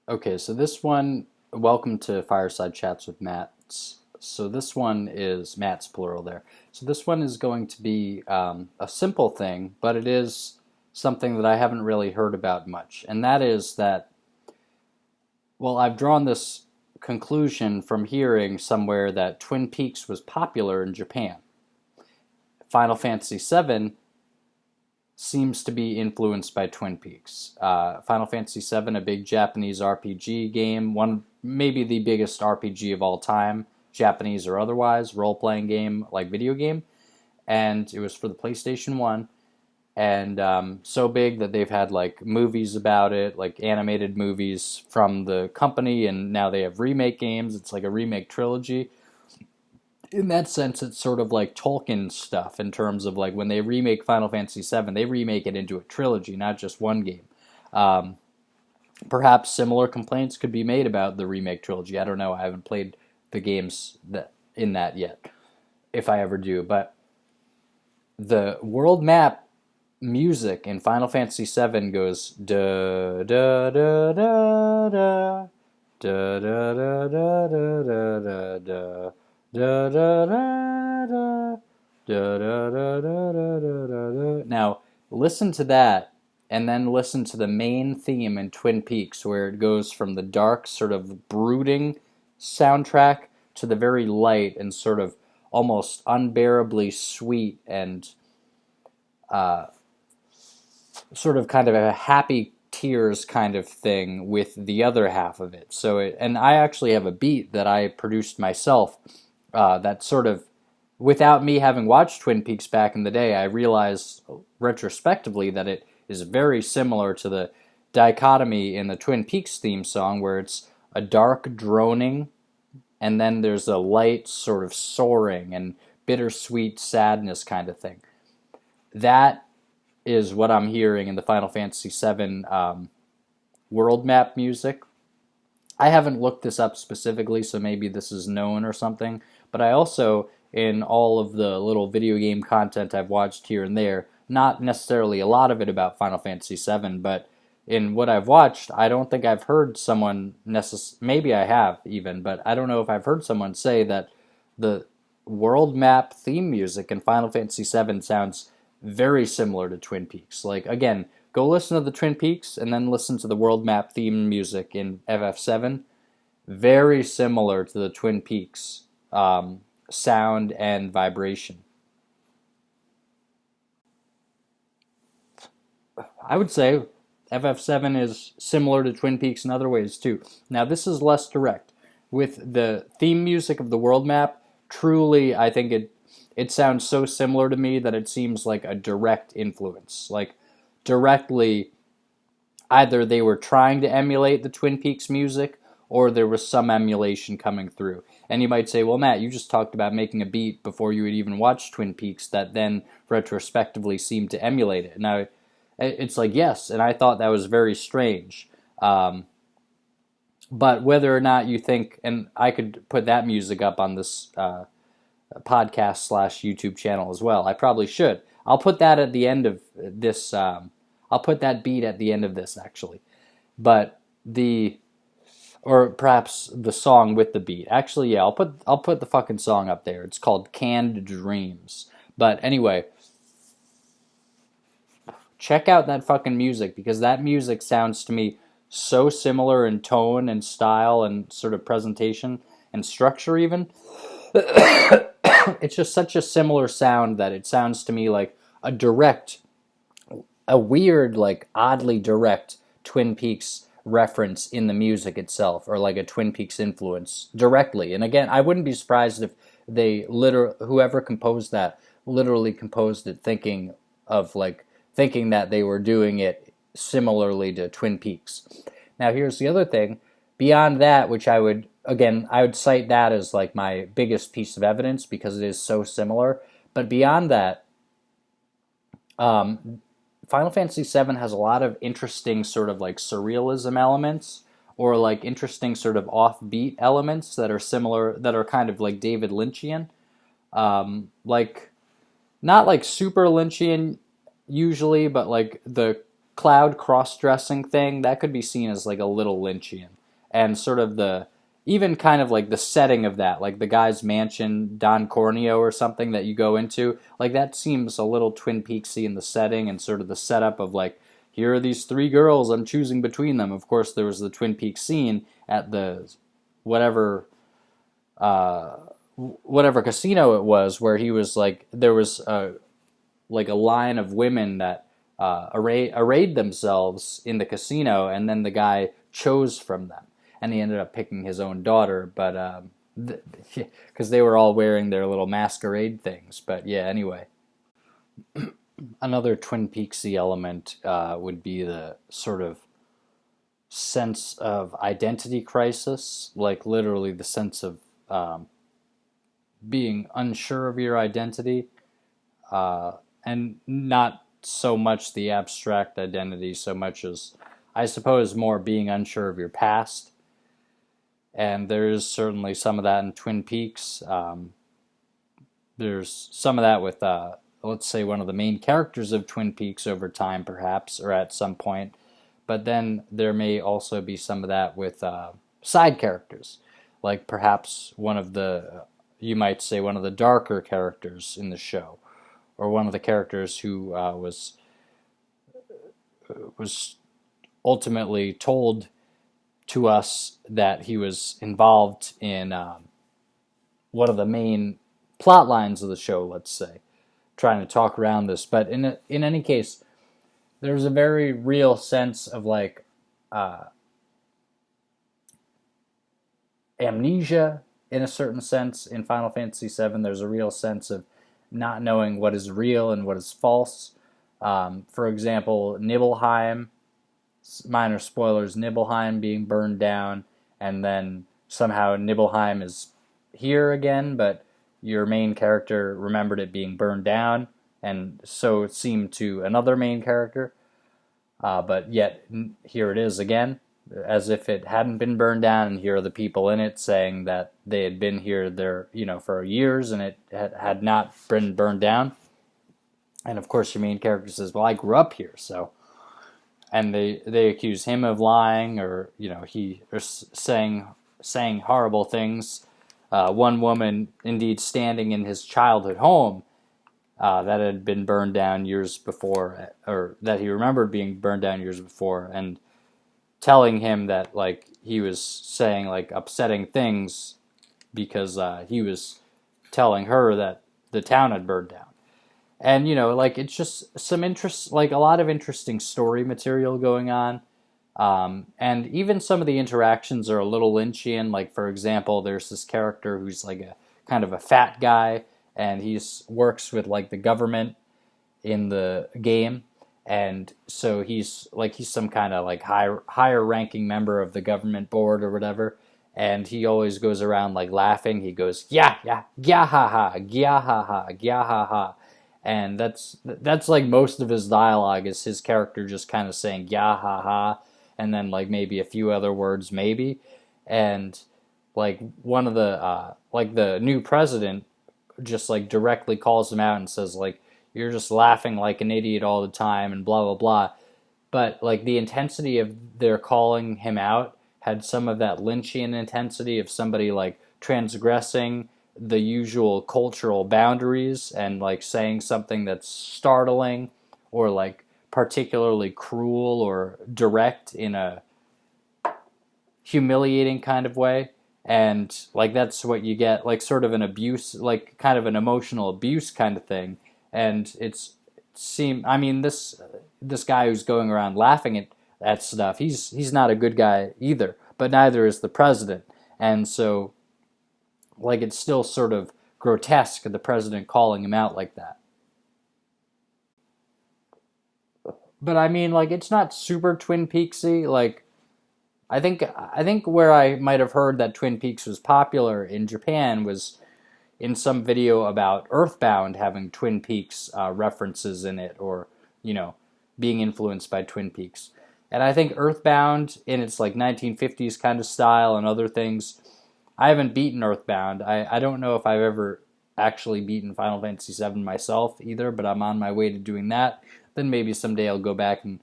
Okay, so this one, welcome to Fireside Chats with Matt. So this one is Matt's plural there. So this one is going to be a simple thing, but it is something that I haven't really heard about much. And that is that, well, I've drawn this conclusion from hearing somewhere that Twin Peaks was popular in Japan. Final Fantasy VII seems to be influenced by Twin Peaks. Final Fantasy VII, a big Japanese RPG game, one maybe the biggest RPG of all time, Japanese or otherwise, role-playing game like video game, and it was for the PlayStation 1, and so big that they've had like movies about it, like animated movies from the company, and now they have remake games. It's like a remake trilogy. In that sense, it's sort of like Tolkien stuff in terms of like when they remake Final Fantasy VII, they remake it into a trilogy, not just one game. Um, Perhaps similar complaints could be made about the remake trilogy. I don't know. I haven't played the games that in that yet, if I ever do. But the world map music in Final Fantasy VII goes da da da da da da da da da da da da. Da, da, da, da, da, da, da, da, da, da, da. Now, listen to that, and then listen to the main theme in Twin Peaks, where it goes from the dark, sort of brooding soundtrack to the very light and sort of almost unbearably sweet and uh, sort of kind of a happy tears kind of thing with the other half of it. And I actually have a beat that I produced myself that sort of, without me having watched Twin Peaks back in the day, I realized retrospectively that it is very similar to the dichotomy in the Twin Peaks theme song, where it's a dark droning, and then there's a light sort of soaring and bittersweet sadness kind of thing. That is what I'm hearing in the Final Fantasy VII world map music. I haven't looked this up specifically, so maybe this is known or something, but I also, in all of the little video game content I've watched here and there, not necessarily a lot of it about Final Fantasy VII, but in what I've watched, I don't think I've heard someone maybe I have even, but I don't know if I've heard someone say that the world map theme music in Final Fantasy VII sounds very similar to Twin Peaks. Like, again, go listen to the Twin Peaks and then listen to the world map theme music in FF7. Very similar to the Twin Peaks sound and vibration. I would say FF7 is similar to Twin Peaks in other ways too. Now, this is less direct. With the theme music of the world map, truly, I think it sounds so similar to me that it seems like a direct influence. Like, directly, either they were trying to emulate the Twin Peaks music, or there was some emulation coming through. And you might say, well, Matt, you just talked about making a beat before you had even watched Twin Peaks that then retrospectively seemed to emulate it. Now, it's like, yes, and I thought that was very strange. But whether or not you think, and I could put that music up on this podcast slash YouTube channel as well. I probably should. I'll put that at the end of this. I'll put that beat at the end of this, actually. But or perhaps the song with the beat. Actually, yeah, I'll put the fucking song up there. It's called Canned Dreams. But anyway, check out that fucking music, because that music sounds to me so similar in tone and style and sort of presentation and structure even. It's just such a similar sound that it sounds to me like a weird, like oddly direct Twin Peaks reference in the music itself, or like a Twin Peaks influence directly. And again, I wouldn't be surprised if whoever composed that literally composed it thinking that they were doing it similarly to Twin Peaks. Now, here's the other thing. Beyond that, which I would cite that as like my biggest piece of evidence because it is so similar. But beyond that, Final Fantasy VII has a lot of interesting sort of like surrealism elements, or like interesting sort of offbeat elements that are similar, that are kind of like David Lynchian. Like, not like super Lynchian usually, but like the cloud cross-dressing thing, that could be seen as like a little Lynchian. And sort of the, even kind of like the setting of that, like the guy's mansion, Don Corneo or something that you go into, like that seems a little Twin Peaksy in the setting and sort of the setup of like, here are these three girls, I'm choosing between them. Of course, there was the Twin Peaks scene at the whatever whatever casino it was, where he was like, there was like a line of women that arrayed themselves in the casino, and then the guy chose from them, and he ended up picking his own daughter, but because they were all wearing their little masquerade things. But yeah, anyway, another Twin Peaksy element would be the sort of sense of identity crisis, like literally the sense of being unsure of your identity, and not so much the abstract identity, so much as, I suppose, more being unsure of your past. And there's certainly some of that in Twin Peaks. There's some of that with, let's say, one of the main characters of Twin Peaks over time, perhaps, or at some point. But then there may also be some of that with side characters, like perhaps one of the, you might say, one of the darker characters in the show, or one of the characters who was ultimately told to us that he was involved in one of the main plot lines of the show, let's say, trying to talk around this. But in any case, there's a very real sense of like amnesia in a certain sense in Final Fantasy VII. There's a real sense of not knowing what is real and what is false. For example, Nibelheim, minor spoilers, Nibelheim being burned down, and then somehow Nibelheim is here again, but your main character remembered it being burned down, and so it seemed to another main character, but yet here it is again, as if it hadn't been burned down, and here are the people in it saying that they had been here there, for years, and it had not been burned down. And of course your main character says, well, I grew up here, so, and they accuse him of lying, or he or saying horrible things. One woman indeed standing in his childhood home that had been burned down years before, or that he remembered being burned down years before, and telling him that like he was saying like upsetting things because he was telling her that the town had burned down. And like it's just some interest, like a lot of interesting story material going on. And even some of the interactions are a little Lynchian. Like, for example, there's this character who's like a kind of a fat guy, and he works with like the government in the game. And so he's some kind of like higher ranking member of the government board or whatever. And he always goes around like laughing. He goes, yeah, yeah, yeah, ha ha, yeah, ha ha, yeah, ha ha. And that's like most of his dialogue is his character just kind of saying, yeah, ha ha, and then like maybe a few other words maybe. And like one of the like the new president just like directly calls him out and says like, you're just laughing like an idiot all the time and blah blah blah. But like the intensity of their calling him out had some of that Lynchian intensity of somebody like transgressing the usual cultural boundaries and like saying something that's startling or like particularly cruel or direct in a humiliating kind of way. And like that's what you get, like sort of an abuse, like kind of an emotional abuse kind of thing. And this guy who's going around laughing at stuff, he's not a good guy either, but neither is the president. And so like it's still sort of grotesque, the president calling him out like that. But I mean, like it's not super Twin Peaksy. Like I think where I might have heard that Twin Peaks was popular in Japan was in some video about Earthbound having Twin Peaks references in it, or being influenced by Twin Peaks. And I think Earthbound in its like 1950s kind of style and other things. I haven't beaten Earthbound. I don't know if I've ever actually beaten Final Fantasy VII myself either, but I'm on my way to doing that. Then maybe someday I'll go back and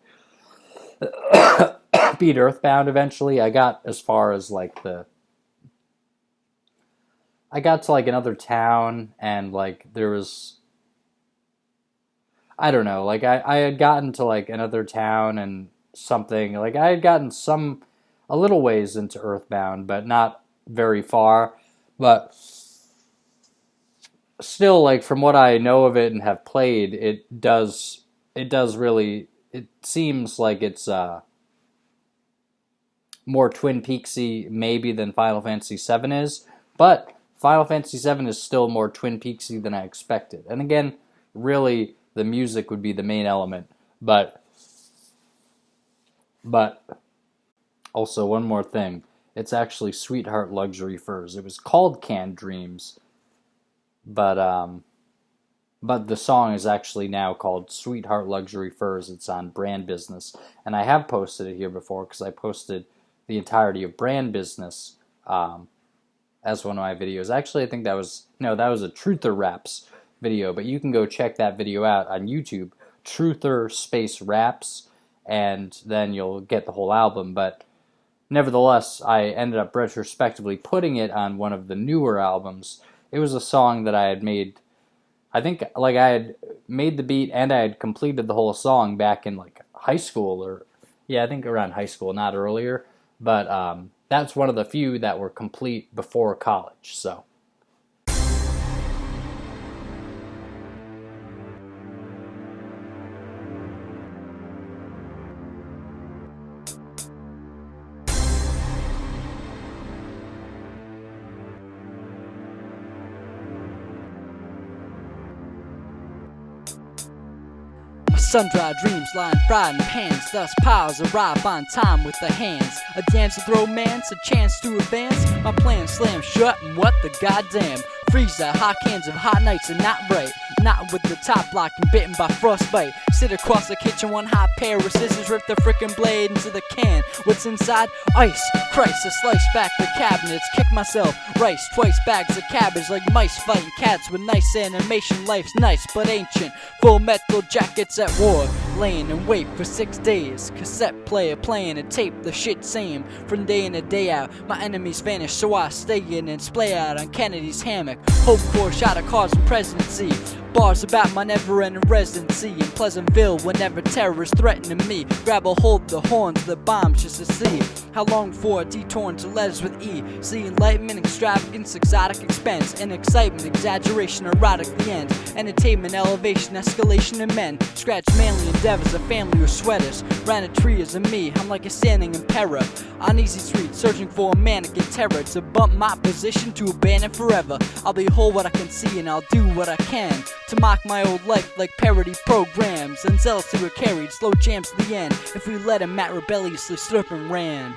beat Earthbound eventually. I got as far as I got to like another town, and like there was, I don't know, like I had gotten to like another town and something, like I had gotten a little ways into Earthbound, but not very far. But still, like from what I know of it and have played, it does really, it seems like it's more Twin Peaksy maybe than Final Fantasy VII is, but Final Fantasy VII is still more Twin Peaksy than I expected. And again, really, the music would be the main element, but also one more thing, it's actually Sweetheart Luxury Furs. It was called Canned Dreams, but the song is actually now called Sweetheart Luxury Furs. It's on Brand Business, and I have posted it here before because I posted the entirety of Brand Business as one of my videos. Actually, I think that was a Truther Raps video, but you can go check that video out on YouTube, Truther space Raps, and then you'll get the whole album. But nevertheless, I ended up retrospectively putting it on one of the newer albums. It was a song that I had made, I think, like I had made the beat and I had completed the whole song back in like high school, or yeah, I think around high school, not earlier. But that's one of the few that were complete before college. So sun-dried dreams lying fried in pans, thus piles arrive on time with the hands. A dance with romance, a chance to advance. My plan slammed shut, and what the goddamn? Freezer, hot cans of hot nights and not right. Not with the top lock and bitten by frostbite. Sit across the kitchen, one hot pair of scissors, rip the frickin' blade into the can. What's inside? Ice. Christ, I slice back the cabinets, kick myself. Rice, twice bags of cabbage like mice fighting cats with nice animation. Life's nice but ancient. Full metal jackets at war, laying in wait for 6 days. Cassette player playing a tape, the shit same from day in and day out. My enemies vanish, so I stay in and splay out on Kennedy's hammock. Hope for a shot of cards for presidency. Bars about my never-ending residency in Pleasantville whenever terrorists threatening me. Grab a hold of the horns of the bombs just to see how long for a detour into letters with E. See enlightenment, extravagance, exotic expense, and excitement, exaggeration, erotic the end. Entertainment, elevation, escalation in men. Scratch manly endeavors, a family with sweaters. Ran a tree as a me, I'm like a standing in peril. On easy street, searching for a mannequin terror to bump my position to abandon forever. I'll behold what I can see and I'll do what I can to mock my old life like parody programs. And zealously were carried, slow jams to the end. If we let him, Matt rebelliously stood up and ran.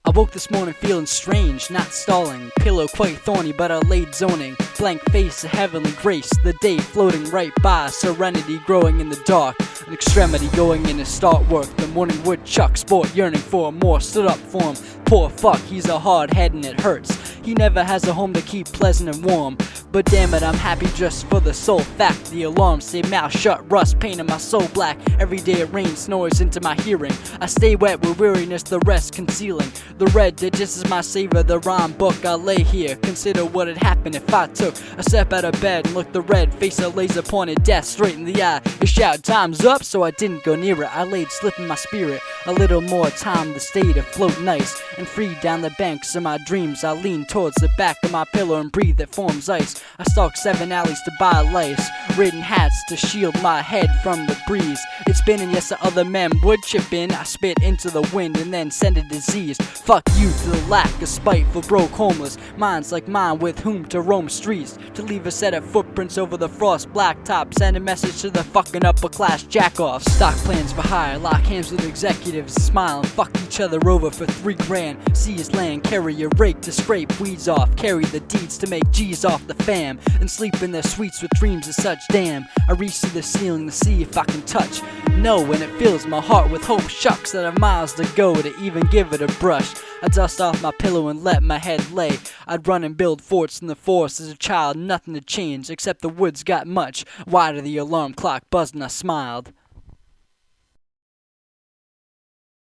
I woke this morning feeling strange, not stalling. Pillow quite thorny, but I laid zoning. Blank face, a heavenly grace. The day floating right by, serenity growing in the dark. An extremity going in to start work. The morning woodchuck sport yearning for more. Stood up for him. Poor fuck, he's a hard head and it hurts. He never has a home to keep pleasant and warm. But damn it, I'm happy just for the sole fact. The alarms say mouth shut, rust painting my soul black. Every day it rains, snores into my hearing. I stay wet with weariness, the rest concealing. The red digits is my savior, the rhyme book. I lay here, consider what had happened if I took a step out of bed and looked the red face a laser pointed death straight in the eye. You shout time's up, so I didn't go near it. I laid slipping my spirit, a little more time to stay to float nice and free down the banks of my dreams. I lean towards the back of my pillow and breathe that forms ice. I stalk 7 alleys to buy lice, raiding hats to shield my head from the breeze. It's been and yes, the other men would chip in. I spit into the wind and then send a disease. Fuck you to the lack of spite for broke homeless minds like mine with whom to roam streets, to leave a set of footprints over the frost blacktop. Send a message to the fucking upper class jack-offs. Stock plans for hire, lock hands with executives, smiling. Fuck each each other over for $3,000. See his land, carry a rake to scrape weeds off, carry the deeds to make G's off the fam, and sleep in their suites with dreams of such. Damn, I reach to the ceiling to see if I can touch. No, and it fills my heart with hope. Shucks that I've miles to go to even give it a brush. I dust off my pillow and let my head lay. I'd run and build forts in the forest as a child, nothing to change except the woods got much wider. The alarm clock buzzed and I smiled.